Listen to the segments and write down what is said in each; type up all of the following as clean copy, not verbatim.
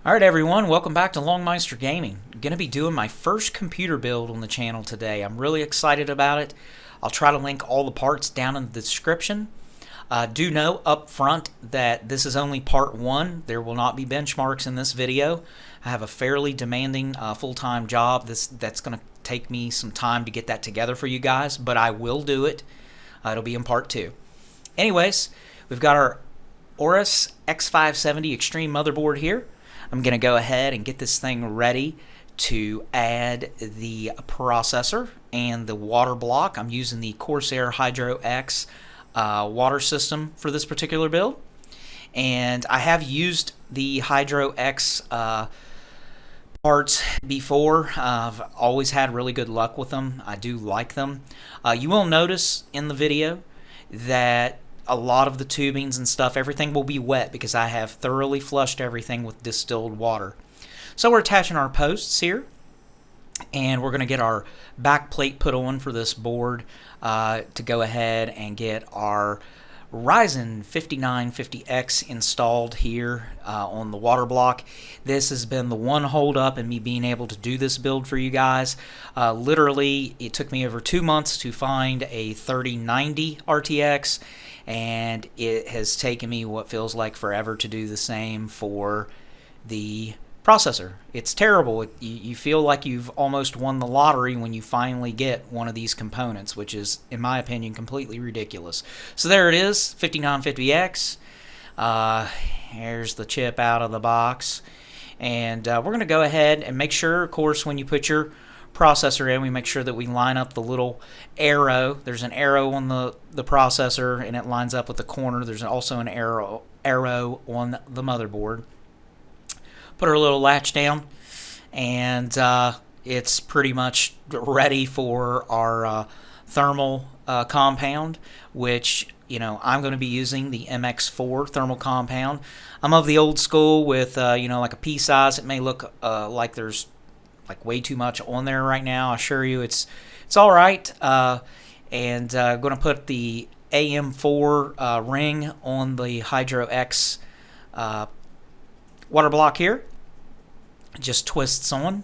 Alright everyone, welcome back to Meister Gaming. I'm going to be doing my first computer build on the channel today. I'm really excited about it. I'll try to link all the parts down in the description. Do know up front that this is only part one. There will not be benchmarks in this video. I have a fairly demanding full-time job. That's going to take me some time to get that together for you guys, but I will do it. It'll be in part two. Anyways, we've got our Aorus X570 Xtreme motherboard here. I'm going to go ahead and get this thing ready to add the processor and the water block. I'm using the Corsair Hydro X water system for this particular build. And I have used the Hydro X parts before. I've always had really good luck with them. I do like them. You will notice in the video that a lot of the tubings and stuff, everything will be wet because I have thoroughly flushed everything with distilled water. So we're attaching our posts here, and we're going to get our back plate put on for this board to go ahead and get our Ryzen 5950x installed here on the water block. This has been the one hold up in me being able to do this build for you guys. Literally, it took me over 2 months to find a 3090 RTX, and it has taken me what feels like forever to do the same for the processor. It's terrible. You feel like you've almost won the lottery when you finally get one of these components, which is, in my opinion, completely ridiculous. So there it is, 5950X. Here's the chip out of the box. And we're going to go ahead and make sure, of course, when you put your processor in, we make sure that we line up the little arrow. There's an arrow on the processor, and it lines up with the corner. There's also an arrow on the motherboard. Put our little latch down, and it's pretty much ready for our thermal compound, which, you know, I'm going to be using the MX4 thermal compound. I'm of the old school with, like a pea size. It may look like there's like way too much on there right now. I assure you it's all right. And going to put the AM4 ring on the Hydro X water block here. Just twists on,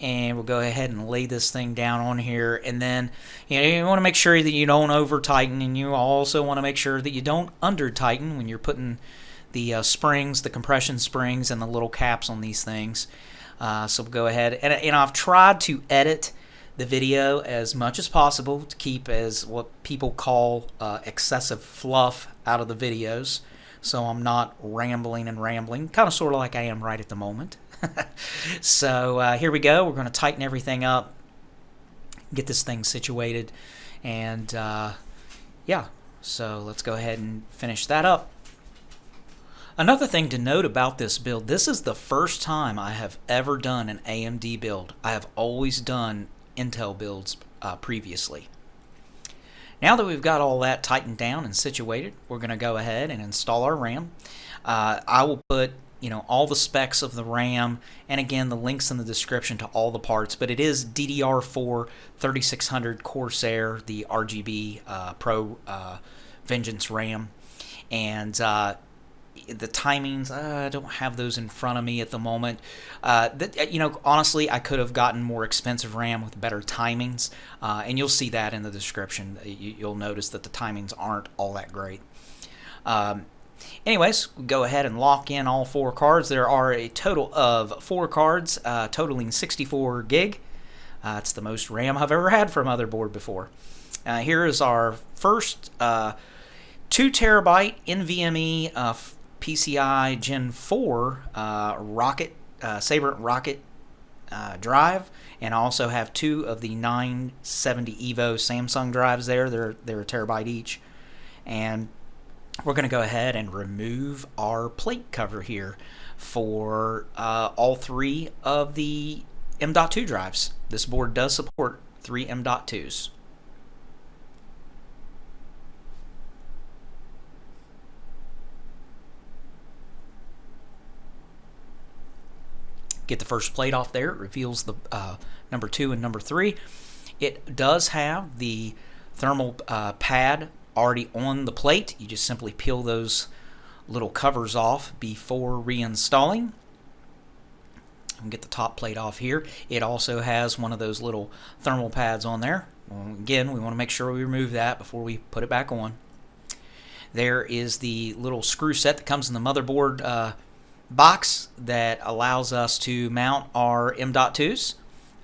and we'll go ahead and lay this thing down on here. And then you want to make sure that you don't over tighten, and you also want to make sure that you don't under tighten when you're putting the springs, the compression springs, and the little caps on these things. So we'll go ahead, and I've tried to edit the video as much as possible to keep as what people call excessive fluff out of the videos, so I'm not rambling, kind of sort of like I am right at the moment. So here we go. We're going to tighten everything up, get this thing situated, and yeah, so let's go ahead and finish that up. Another thing to note about this build, this is the first time I have ever done an AMD build. I have always done Intel builds previously. Now that we've got all that tightened down and situated, we're going to go ahead and install our RAM. I will put all the specs of the RAM, and again the links in the description to all the parts, but it is DDR4 3600 Corsair, the RGB Pro Vengeance RAM, and the timings, I don't have those in front of me at the moment. Honestly, I could have gotten more expensive RAM with better timings, and you'll see that in the description. You'll notice that the timings aren't all that great. Anyways, we'll go ahead and lock in all 4 cards. There are a total of 4 cards, totaling 64 gig. It's the most RAM I've ever had for a motherboard before. Here is our first 2 terabyte NVMe PCI Gen 4 Sabre Rocket drive, and I also have 2 of the 970 Evo Samsung drives there. They're a terabyte each, and we're going to go ahead and remove our plate cover here for all 3 of the M.2 drives. This board does support 3 M.2s. Get the first plate off there. It reveals the number 2 and number 3. It does have the thermal pad already on the plate. You just simply peel those little covers off before reinstalling. Get the top plate off here. It also has one of those little thermal pads on there. Well, again, we want to make sure we remove that before we put it back on. There is the little screw set that comes in the motherboard box that allows us to mount our M.2s.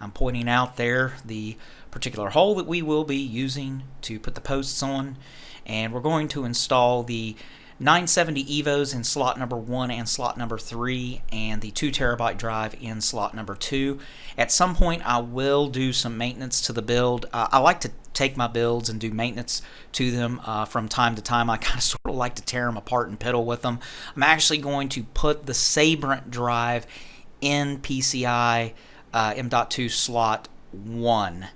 I'm pointing out there the particular hole that we will be using to put the posts on, and we're going to install the 970 EVOs in slot number 1 and slot number 3, and the 2 terabyte drive in slot number 2. At some point I will do some maintenance to the build. I like to take my builds and do maintenance to them from time to time. I kind of sort of like to tear them apart and piddle with them. I'm actually going to put the Sabrent drive in PCI M.2 slot 1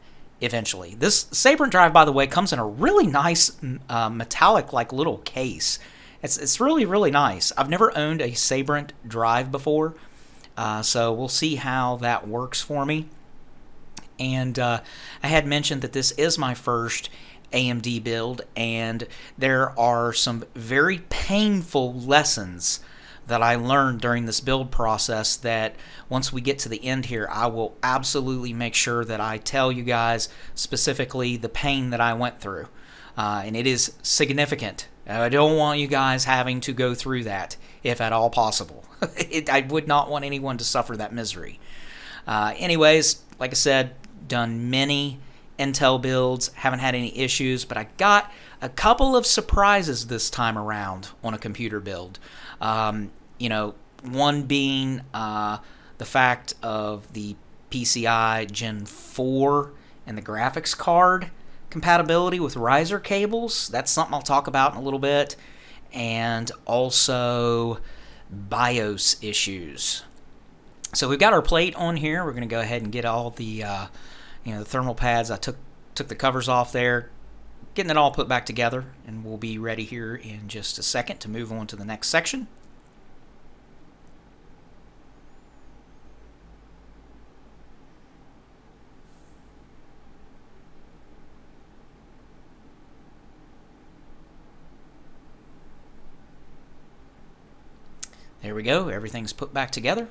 eventually. This Sabrent drive, by the way, comes in a really nice metallic like little case. It's really, really nice. I've never owned a Sabrent drive before, so we'll see how that works for me. And I had mentioned that this is my first AMD build, and there are some very painful lessons that I learned during this build process that once we get to the end here, I will absolutely make sure that I tell you guys specifically the pain that I went through. And it is significant. I don't want you guys having to go through that, if at all possible. I would not want anyone to suffer that misery. Anyways, like I said, done many Intel builds, haven't had any issues, but I got a couple of surprises this time around on a computer build. You know, one being the fact of the PCI Gen 4 and the graphics card compatibility with riser cables. That's something I'll talk about in a little bit. And also BIOS issues. So we've got our plate on here. We're going to go ahead and get all the the thermal pads. I took the covers off there, getting it all put back together, and we'll be ready here in just a second to move on to the next section. There we go, everything's put back together,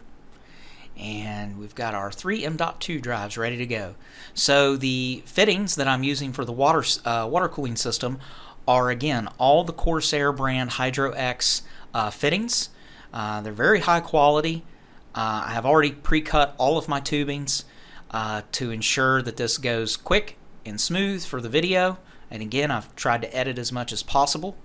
and we've got our 3 M.2 drives ready to go. So the fittings that I'm using for the water cooling system are, again, all the Corsair brand Hydro X fittings. They're very high quality. I have already pre-cut all of my tubings to ensure that this goes quick and smooth for the video, and again, I've tried to edit as much as possible.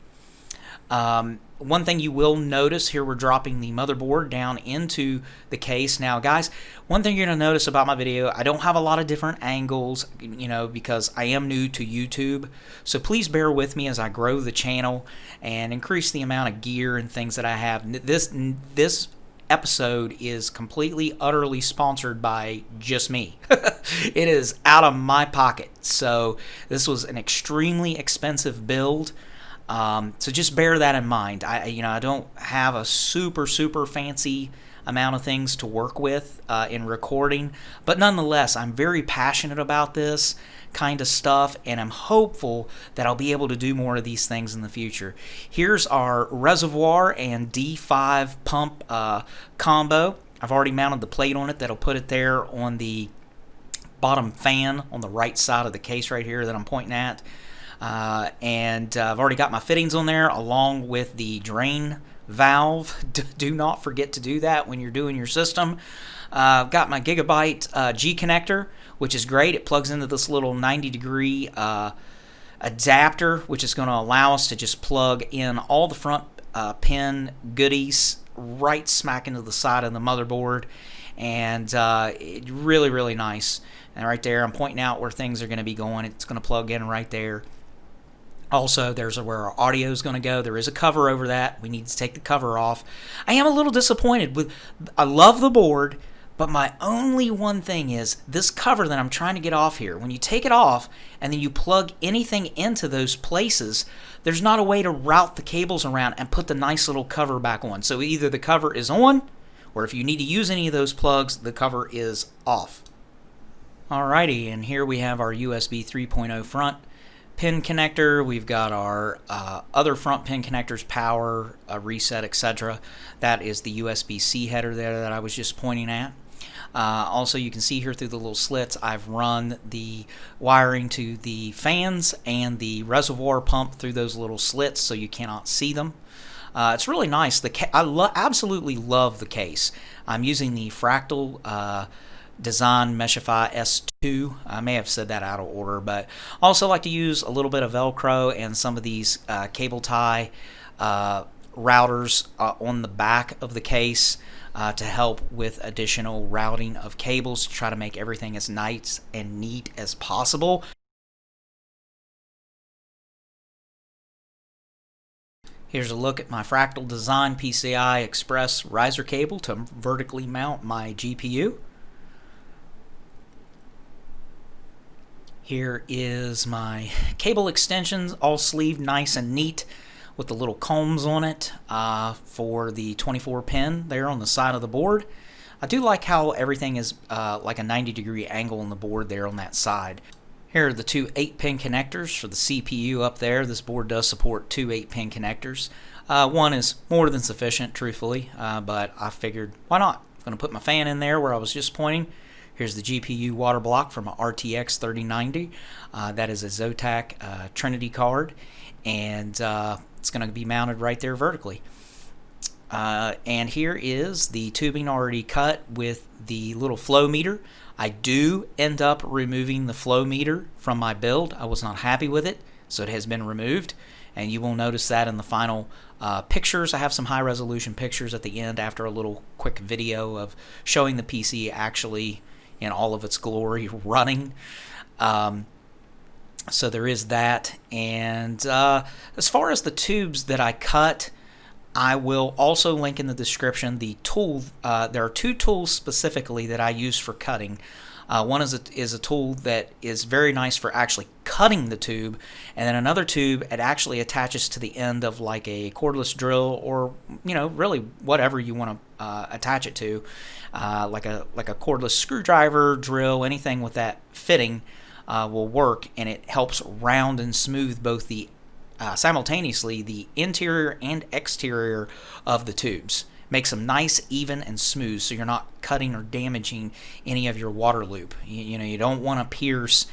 One thing you will notice here, we're dropping the motherboard down into the case. Now guys, one thing you're going to notice about my video, I don't have a lot of different angles, because I am new to YouTube. So please bear with me as I grow the channel and increase the amount of gear and things that I have. This episode is completely, utterly sponsored by just me. It is out of my pocket. So this was an extremely expensive build. So just bear that in mind. I don't have a super fancy amount of things to work with in recording, but nonetheless, I'm very passionate about this kind of stuff, and I'm hopeful that I'll be able to do more of these things in the future. Here's our reservoir and D5 pump combo. I've already mounted the plate on it that'll put it there on the bottom fan on the right side of the case right here that I'm pointing at. And I've already got my fittings on there along with the drain valve. Do not forget to do that when you're doing your system. I've got my Gigabyte G connector, which is great. It plugs into this little 90-degree adapter, which is going to allow us to just plug in all the front pin goodies right smack into the side of the motherboard. And really nice. And right there, I'm pointing out where things are going to be going. It's going to plug in right there. Also, there's where our audio is going to go. There is a cover over that. We need to take the cover off. I am a little disappointed with. I love the board, but my only one thing is this cover that I'm trying to get off here. When you take it off and then you plug anything into those places, there's not a way to route the cables around and put the nice little cover back on. So either the cover is on, or if you need to use any of those plugs, the cover is off. Alrighty, and here we have our USB 3.0 front pin connector. We've got our other front pin connectors, power, reset, etc. That is the USB-C header there that I was just pointing at. Also, you can see here through the little slits, I've run the wiring to the fans and the reservoir pump through those little slits so you cannot see them. It's really nice. I absolutely love the case. I'm using the Fractal Design Meshify S2. I may have said that out of order, but I also like to use a little bit of Velcro and some of these cable tie routers on the back of the case to help with additional routing of cables to try to make everything as nice and neat as possible. Here's a look at my Fractal Design PCI Express riser cable to vertically mount my GPU. Here is my cable extensions, all sleeved nice and neat with the little combs on it for the 24 pin there on the side of the board. I do like how everything is like a 90-degree angle on the board there on that side. Here are the two 8-pin connectors for the CPU up there. This board does support two 8-pin connectors. One is more than sufficient, truthfully, but I figured, why not? I'm going to put my fan in there where I was just pointing. Here's the GPU water block from an RTX 3090. That is a Zotac Trinity card, and it's going to be mounted right there vertically. And here is the tubing already cut with the little flow meter. I do end up removing the flow meter from my build. I was not happy with it, so it has been removed, and you will notice that in the final pictures. I have some high resolution pictures at the end after a little quick video of showing the PC actually in all of its glory running. So there is that. And as far as the tubes that I cut, I will also link in the description the tool. There are two tools specifically that I use for cutting. One is a tool that is very nice for actually cutting the tube, and then another tube, it actually attaches to the end of like a cordless drill, or really whatever you want to attach it to, like a cordless screwdriver, drill, anything with that fitting will work, and it helps round and smooth both the simultaneously the interior and exterior of the tubes. Makes them nice, even, and smooth, so you're not cutting or damaging any of your water loop. You don't want to pierce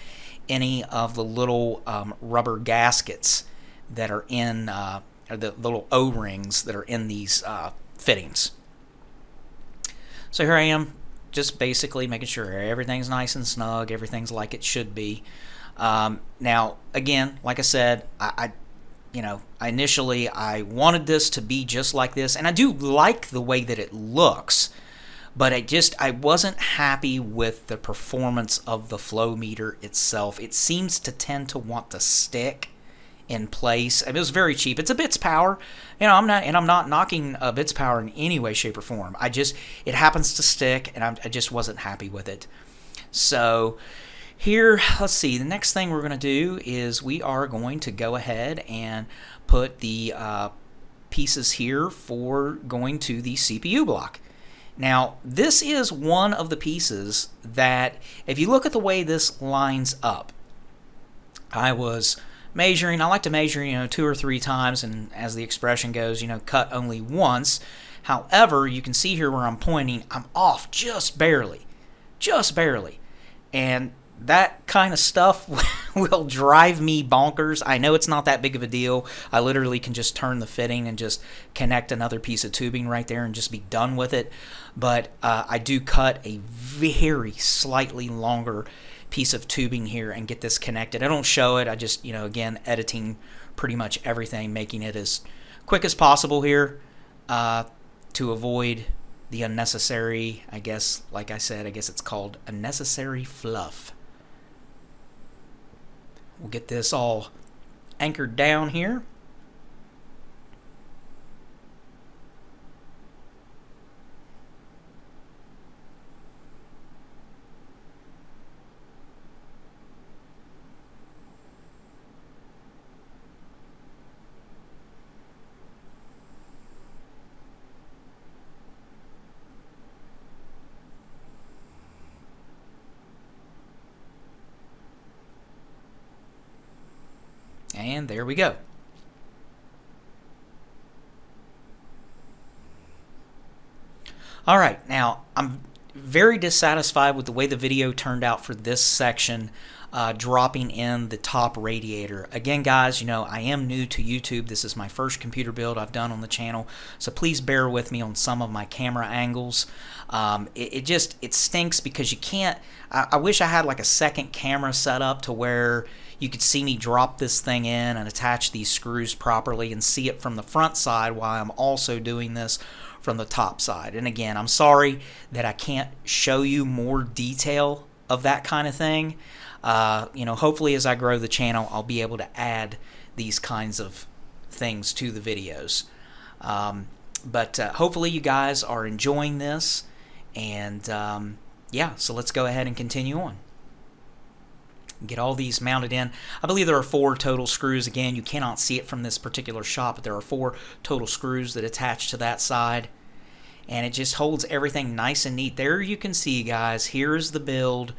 any of the little rubber gaskets that are in, or the little O-rings that are in these fittings. So here I am, just basically making sure everything's nice and snug, everything's like it should be. Now, again, like I said, initially I wanted this to be just like this, and I do like the way that it looks, but I wasn't happy with the performance of the flow meter itself. It seems to tend to want to stick in place. It was very cheap. It's a bits power. I'm not knocking bits power in any way, shape, or form. It happens to stick, and I just wasn't happy with it. So here, let's see, the next thing we're going to do is we are going to go ahead and put the pieces here for going to the CPU block. Now, this is one of the pieces that, if you look at the way this lines up, I was measuring. I like to measure, 2 or 3 times, and as the expression goes, cut only once. However, you can see here where I'm pointing, I'm off just barely, and that kind of stuff will drive me bonkers. I know it's not that big of a deal. I literally can just turn the fitting and just connect another piece of tubing right there and just be done with it. But I do cut a very slightly longer piece of tubing here and get this connected. I don't show it. I just, again, editing pretty much everything, making it as quick as possible here to avoid the unnecessary, I guess it's called unnecessary fluff. We'll get this all anchored down here. And there we go. All right, now very dissatisfied with the way the video turned out for this section, dropping in the top radiator. Again, guys, I am new to YouTube. This is my first computer build I've done on the channel, so please bear with me on some of my camera angles. It stinks because you can't. I wish I had like a second camera set up to where you could see me drop this thing in and attach these screws properly and see it from the front side while I'm also doing this from the top side. And again, I'm sorry that I can't show you more detail of that kind of thing. Hopefully as I grow the channel, I'll be able to add these kinds of things to the videos. But hopefully you guys are enjoying this. And yeah, so let's go ahead and continue on. Get all these mounted in. I believe there are 4 total screws. Again, you cannot see it from this particular shot, but there are 4 total screws that attach to that side. And it just holds everything nice and neat. There you can see, guys, here's the build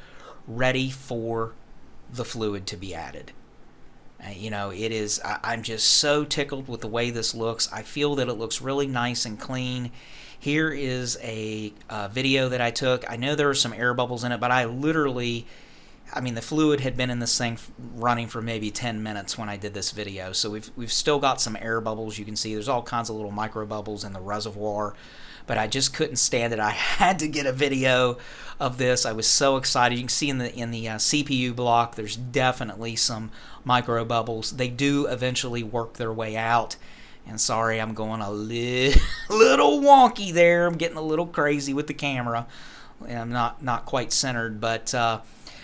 ready for the fluid to be added. It is, I'm just so tickled with the way this looks. I feel that it looks really nice and clean. Here is a video that I took. I know there are some air bubbles in it, but the fluid had been in this thing running for maybe 10 minutes when I did this video. So we've still got some air bubbles. You can see there's all kinds of little micro bubbles in the reservoir. But I just couldn't stand it. I had to get a video of this. I was so excited. You can see in the CPU block, there's definitely some micro bubbles. They do eventually work their way out. And sorry, I'm going a little wonky there. I'm getting a little crazy with the camera. I'm not quite centered, but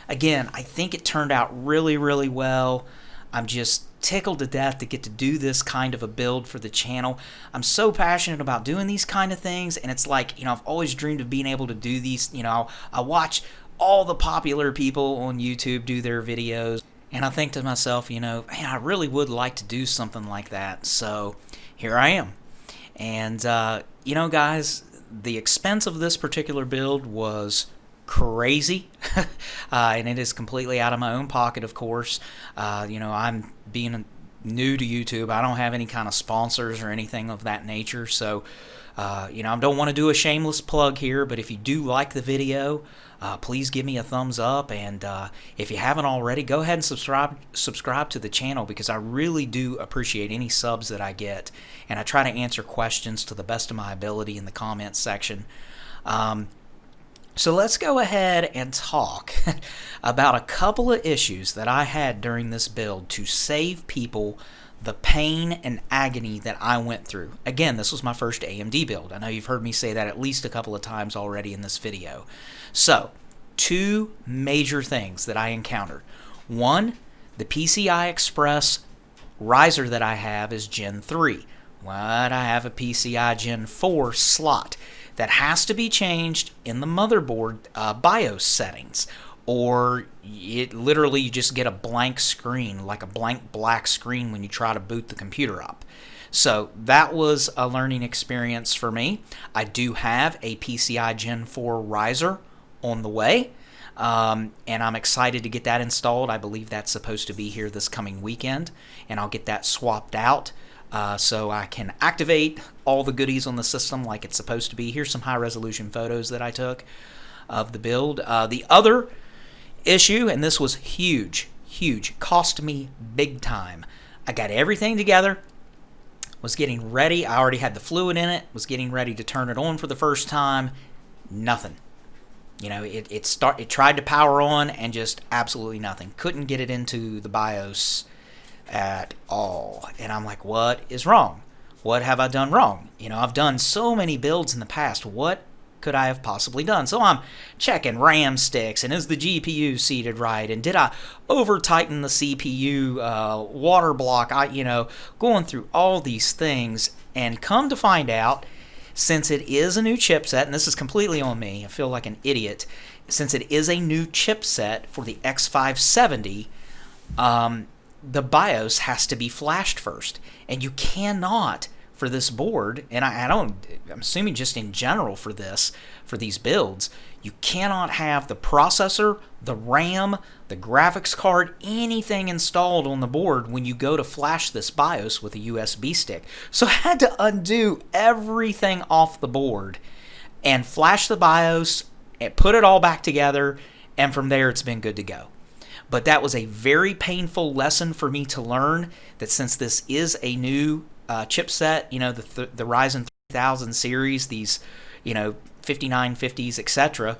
again, I think it turned out really, really well. I'm just tickled to death to get to do this kind of a build for the channel. I'm so passionate about doing these kind of things, and it's like, I've always dreamed of being able to do these. I watch all the popular people on YouTube do their videos, and I think to myself, man, I really would like to do something like that. So here I am. And guys, the expense of this particular build was crazy, and it is completely out of my own pocket, of course. I'm being new to YouTube. I don't have any kind of sponsors or anything of that nature, so I don't want to do a shameless plug here, but if you do like the video, please give me a thumbs up, and if you haven't already, go ahead and subscribe to the channel, because I really do appreciate any subs that I get, and I try to answer questions to the best of my ability in the comments section. So let's go ahead and talk about a couple of issues that I had during this build to save people the pain and agony that I went through. Again, this was my first AMD build. I know you've heard me say that at least a couple of times already in this video. So, 2 major things that I encountered. One, the PCI Express riser that I have is Gen 3. But I have a PCI Gen 4 slot that has to be changed in the motherboard BIOS settings, or it literally you just get a blank screen, like a blank black screen when you try to boot the computer up. So that was a learning experience for me. I do have a PCI Gen 4 riser on the way, and I'm excited to get that installed. I believe that's supposed to be here this coming weekend, and I'll get that swapped out. So I can activate all the goodies on the system like it's supposed to be. Here's some high-resolution photos that I took of the build. The other issue, and this was huge, cost me big time. I got everything together, was getting ready. I already had the fluid in it, was getting ready to turn it on for the first time. Nothing. It tried to power on and just absolutely nothing. Couldn't get it into the BIOS at all. And I'm like, what is wrong? What have I done wrong? I've done so many builds in the past. What could I have possibly done? So I'm checking RAM sticks, and is the GPU seated right? And did I over tighten the CPU water block? Going through all these things, and come to find out, since it is a new chipset, and this is completely on me, I feel like an idiot, since it is a new chipset for the X570, the BIOS has to be flashed first, and you cannot, for this board, and I'm assuming just in general for these builds, you cannot have the processor, the RAM, the graphics card, anything installed on the board when you go to flash this BIOS with a USB stick. So I had to undo everything off the board and flash the BIOS and put it all back together, and from there it's been good to go. But that was a very painful lesson for me to learn, that since this is a new chipset, you know, the Ryzen 3000 series, these, you know, 5950s, etc.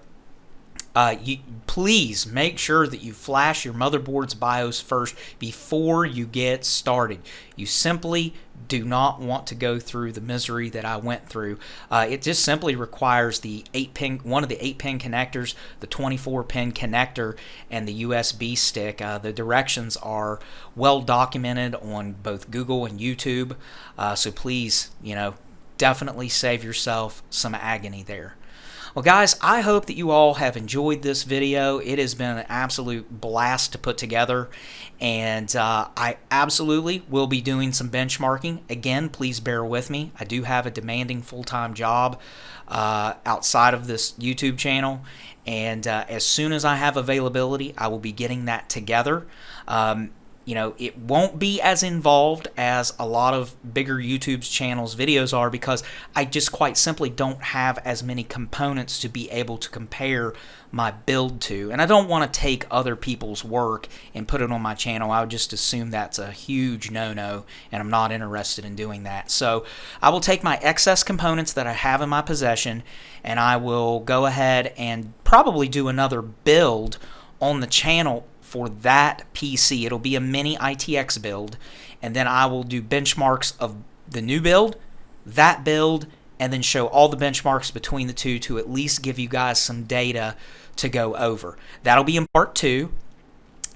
Please make sure that you flash your motherboard's BIOS first before you get started. You simply do not want to go through the misery that I went through. It just simply requires the 8-pin, one of the 8-pin connectors, the 24-pin connector, and the USB stick. The directions are well documented on both Google and YouTube, so please, you know, definitely save yourself some agony there. Well, guys, I hope that you all have enjoyed this video. It has been an absolute blast to put together, and I absolutely will be doing some benchmarking. Again, please bear with me. I do have a demanding full-time job outside of this YouTube channel, and as soon as I have availability, I will be getting that together. You know, it won't be as involved as a lot of bigger YouTube channels' videos are, because I just quite simply don't have as many components to be able to compare my build to. And I don't want to take other people's work and put it on my channel. I would just assume that's a huge no-no, and I'm not interested in doing that. So I will take my excess components that I have in my possession, and I will go ahead and probably do another build on the channel for that PC. It'll be a mini ITX build, and then I will do benchmarks of the new build, that build, and then show all the benchmarks between the two to at least give you guys some data to go over. That'll be in part 2,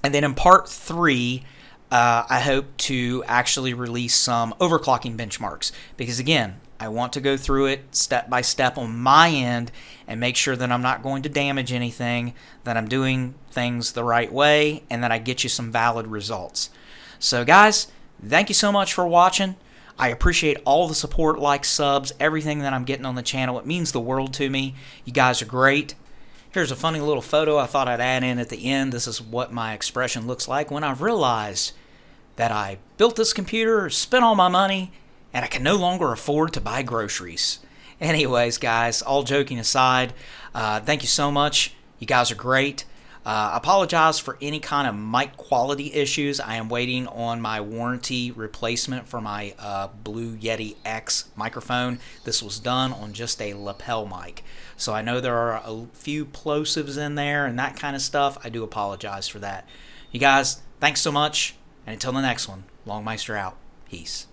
and then in part 3, I hope to actually release some overclocking benchmarks, because again, I want to go through it step by step on my end and make sure that I'm not going to damage anything, that I'm doing things the right way, and that I get you some valid results. So guys, thank you so much for watching. I appreciate all the support, likes, subs, everything that I'm getting on the channel. It means the world to me. You guys are great. Here's a funny little photo I thought I'd add in at the end. This is what my expression looks like when I've realized that I built this computer, spent all my money, and I can no longer afford to buy groceries. Anyways, guys, all joking aside, thank you so much. You guys are great. Apologize for any kind of mic quality issues. I am waiting on my warranty replacement for my Blue Yeti X microphone. This was done on just a lapel mic. So I know there are a few plosives in there and that kind of stuff. I do apologize for that. You guys, thanks so much. And until the next one, Long Meister out. Peace.